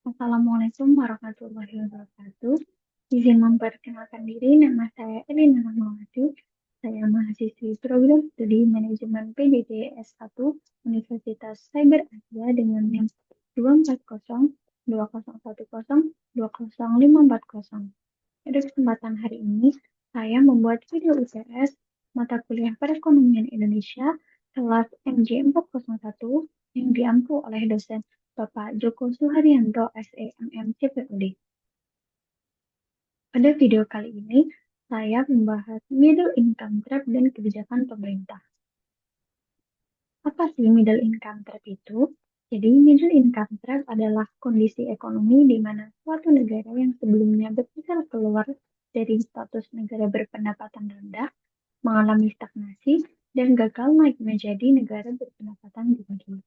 Assalamualaikum warahmatullahi wabarakatuh. Izin memperkenalkan diri, nama saya Elina Rahmawati. Saya mahasiswi program studi manajemen PDD S1 Universitas Cyber Asia dengan NIM 2402010200540. Pada kesempatan hari ini, saya membuat video UTS mata kuliah Perekonomian Indonesia kelas MJ401 yang diampu oleh dosen Bapak Joko Suharyanto SEMM CPUD. Pada video kali ini, saya membahas middle income trap dan kebijakan pemerintah. Apa sih middle income trap itu? Jadi, middle income trap adalah kondisi ekonomi di mana suatu negara yang sebelumnya berkisar keluar dari status negara berpendapatan rendah, mengalami stagnasi, dan gagal naik menjadi negara berpendapatan tinggi.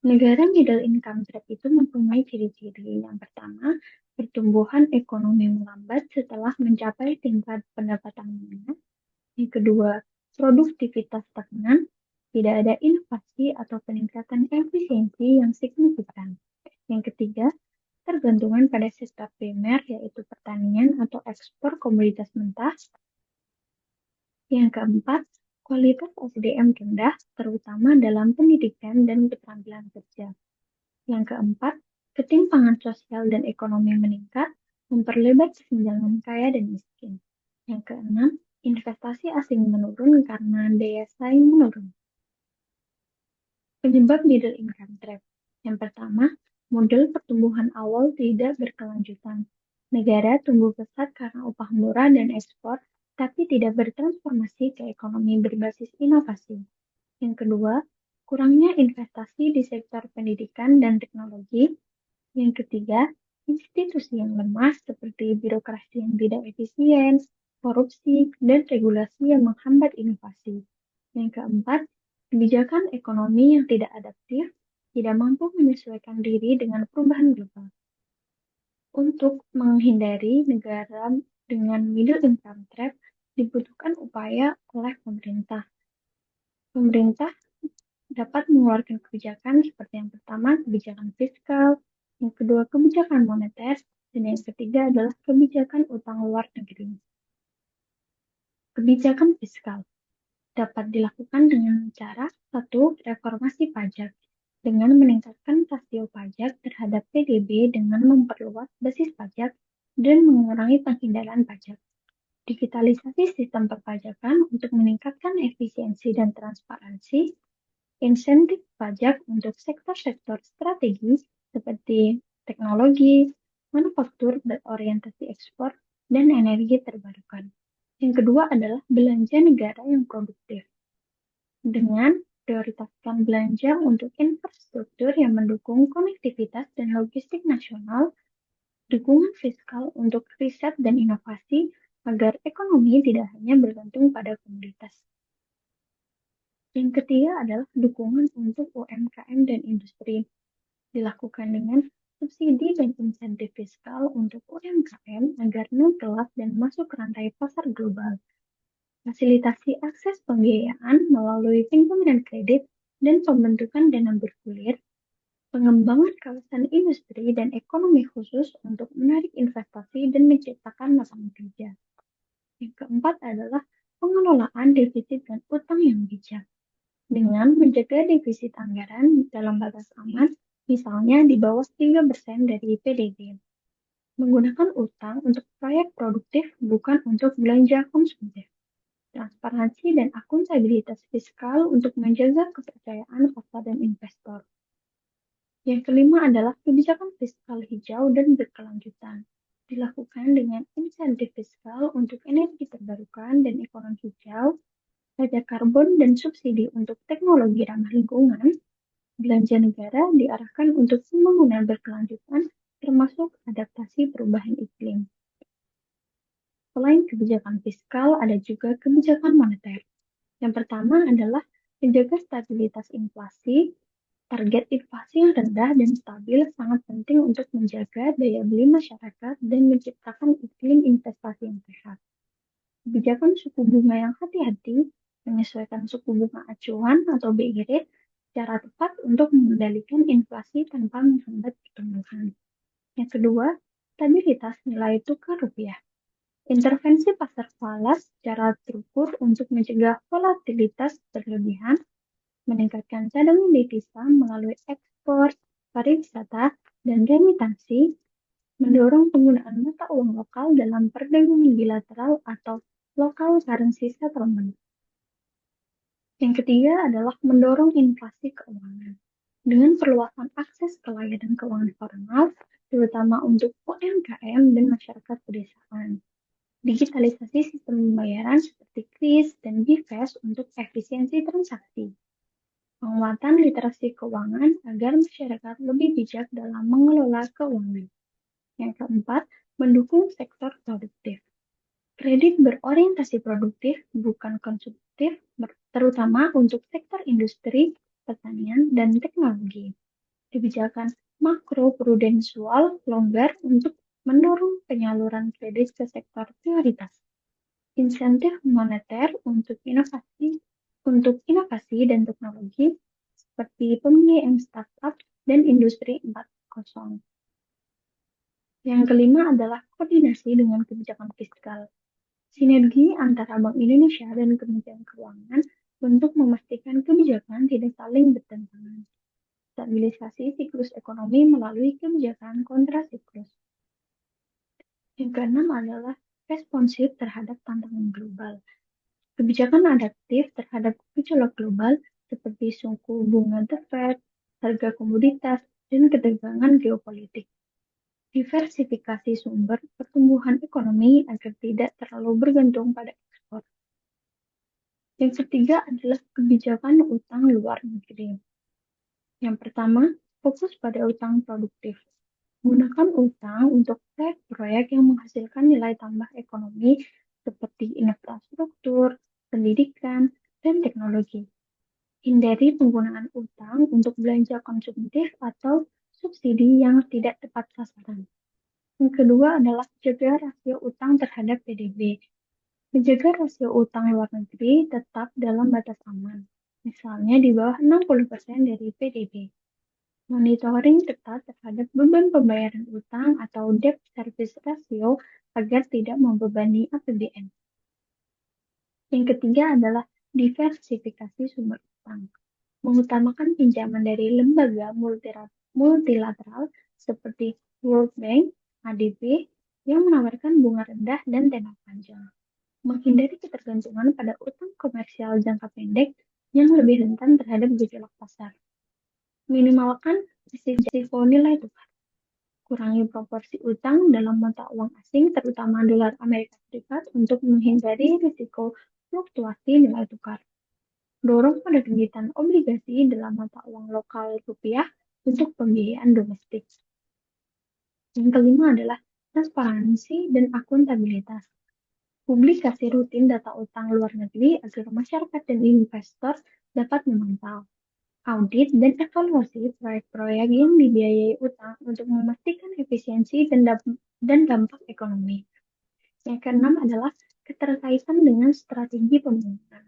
Negara middle income trap itu mempunyai ciri-ciri. Yang pertama, pertumbuhan ekonomi melambat setelah mencapai tingkat pendapatan menengah. Yang kedua, produktivitas stagnan, tidak ada inovasi atau peningkatan efisiensi yang signifikan. Yang ketiga, tergantungan pada sektor primer yaitu pertanian atau ekspor komoditas mentah. Yang keempat, kualitas SDM rendah, terutama dalam pendidikan dan keterampilan kerja. Yang keempat, ketimpangan sosial dan ekonomi meningkat, memperlebar kesenjangan kaya dan miskin. Yang keenam, investasi asing menurun karena daya saing menurun. Penyebab middle income trap. Yang pertama, model pertumbuhan awal tidak berkelanjutan. Negara tumbuh pesat karena upah murah dan ekspor, tapi tidak bertransformasi ke ekonomi berbasis inovasi. Yang kedua, kurangnya investasi di sektor pendidikan dan teknologi. Yang ketiga, institusi yang lemah seperti birokrasi yang tidak efisien, korupsi, dan regulasi yang menghambat inovasi. Yang keempat, kebijakan ekonomi yang tidak adaptif, tidak mampu menyesuaikan diri dengan perubahan global. Untuk menghindari negara dengan middle income trap, dibutuhkan upaya oleh pemerintah. Pemerintah dapat mengeluarkan kebijakan seperti yang pertama, kebijakan fiskal, yang kedua, kebijakan moneter, dan yang ketiga adalah kebijakan utang luar negeri. Kebijakan fiskal dapat dilakukan dengan cara satu, reformasi pajak dengan meningkatkan rasio pajak terhadap PDB dengan memperluas basis pajak dan mengurangi penghindaran pajak. Digitalisasi sistem perpajakan untuk meningkatkan efisiensi dan transparansi, insentif pajak untuk sektor-sektor strategis seperti teknologi, manufaktur berorientasi ekspor, dan energi terbarukan. Yang kedua adalah belanja negara yang produktif. Dengan prioritaskan belanja untuk infrastruktur yang mendukung konektivitas dan logistik nasional, dukungan fiskal untuk riset dan inovasi agar ekonomi tidak hanya bergantung pada komoditas. Yang ketiga adalah dukungan untuk UMKM dan industri, dilakukan dengan subsidi dan insentif fiskal untuk UMKM agar naik kelas dan masuk rantai pasar global. Fasilitasi akses pembiayaan melalui pinjaman kredit dan pembentukan dana bergulir, pengembangan kawasan industri dan ekonomi khusus untuk menarik investasi dan menciptakan lapangan kerja. Yang keempat adalah pengelolaan defisit dan utang yang bijak dengan menjaga defisit anggaran dalam batas aman, misalnya di bawah 3% dari PDB. Menggunakan utang untuk proyek produktif bukan untuk belanja konsumtif. Transparansi dan akuntabilitas fiskal untuk menjaga kepercayaan pasar dan investor. Yang kelima adalah kebijakan fiskal hijau dan berkelanjutan. Dilakukan dengan insentif fiskal untuk energi terbarukan dan ekonomi hijau, pajak karbon dan subsidi untuk teknologi ramah lingkungan. Belanja negara diarahkan untuk pembangunan berkelanjutan, termasuk adaptasi perubahan iklim. Selain kebijakan fiskal, ada juga kebijakan moneter. Yang pertama adalah menjaga stabilitas inflasi. Target inflasi yang rendah dan stabil sangat penting untuk menjaga daya beli masyarakat dan menciptakan iklim investasi yang sehat. Kebijakan suku bunga yang hati-hati, menyesuaikan suku bunga acuan atau BI rate secara tepat untuk mengendalikan inflasi tanpa menghambat pertumbuhan. kedua, stabilitas nilai tukar rupiah. Intervensi pasar falas secara terukur untuk mencegah volatilitas berlebihan, meningkatkan cadangan devisa melalui ekspor, pariwisata, dan remitansi, mendorong penggunaan mata uang lokal dalam perdagangan bilateral atau local currency settlement. Yang ketiga adalah mendorong inflasi keuangan. Dengan perluasan akses ke layanan keuangan formal, terutama untuk UMKM dan masyarakat pedesaan. Digitalisasi sistem pembayaran seperti KRIS dan BIFES untuk efisiensi transaksi. Penguatan literasi keuangan agar masyarakat lebih bijak dalam mengelola keuangan. Yang keempat, mendukung sektor produktif. Kredit berorientasi produktif, bukan konsumtif, terutama untuk sektor industri, pertanian, dan teknologi. Kebijakan makroprudensial longgar untuk mendorong penyaluran kredit ke sektor prioritas. Insentif moneter untuk inovasi dan teknologi seperti pembiayaan startup dan industri 4.0. Yang kelima adalah koordinasi dengan kebijakan fiskal. Sinergi antara Bank Indonesia dan Kementerian Keuangan untuk memastikan kebijakan tidak saling bertentangan. Stabilisasi siklus ekonomi melalui kebijakan kontrasiklus. Yang keenam adalah responsif terhadap tantangan global. Kebijakan adaptif terhadap gejolak global seperti suku bunga The Fed, harga komoditas, dan ketegangan geopolitik. Diversifikasi sumber pertumbuhan ekonomi agar tidak terlalu bergantung pada ekspor. Yang ketiga adalah kebijakan utang luar negeri. Yang pertama, fokus pada utang produktif. Gunakan utang untuk proyek-proyek yang menghasilkan nilai tambah ekonomi seperti infrastruktur, pendidikan, dan teknologi. Hindari penggunaan utang untuk belanja konsumtif atau subsidi yang tidak tepat sasaran. Yang kedua adalah jaga rasio utang terhadap PDB. Menjaga rasio utang luar negeri tetap dalam batas aman, misalnya di bawah 60% dari PDB. Monitoring ketat terhadap beban pembayaran utang atau debt service ratio agar tidak membebani APBN. Yang ketiga adalah diversifikasi sumber utang. Mengutamakan pinjaman dari lembaga multilateral seperti World Bank, ADB, yang menawarkan bunga rendah dan tenor panjang. Menghindari ketergantungan pada utang komersial jangka pendek yang lebih rentan terhadap gejolak pasar. Minimalkan risiko nilai tukar. Kurangi proporsi utang dalam mata uang asing, terutama dolar Amerika Serikat, untuk menghindari risiko fluktuasi nilai tukar. Dorong penerbitan obligasi dalam mata uang lokal rupiah untuk pembiayaan domestik. Yang kelima adalah transparansi dan akuntabilitas. Publikasi rutin data utang luar negeri agar masyarakat dan investor dapat memantau, audit, dan evaluasi proyek-proyek yang dibiayai utang untuk memastikan efisiensi dan dampak ekonomi. Yang keenam adalah keterkaitan dengan strategi pembangunan.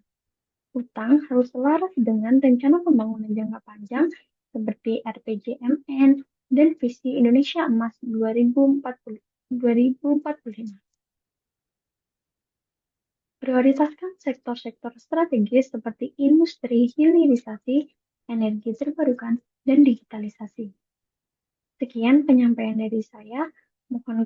Utang harus selaras dengan rencana pembangunan jangka panjang seperti RPJMN dan visi Indonesia Emas 2045. Prioritaskan sektor-sektor strategis seperti industri hilirisasi, energi terbarukan, dan digitalisasi. Sekian penyampaian dari saya. Mohon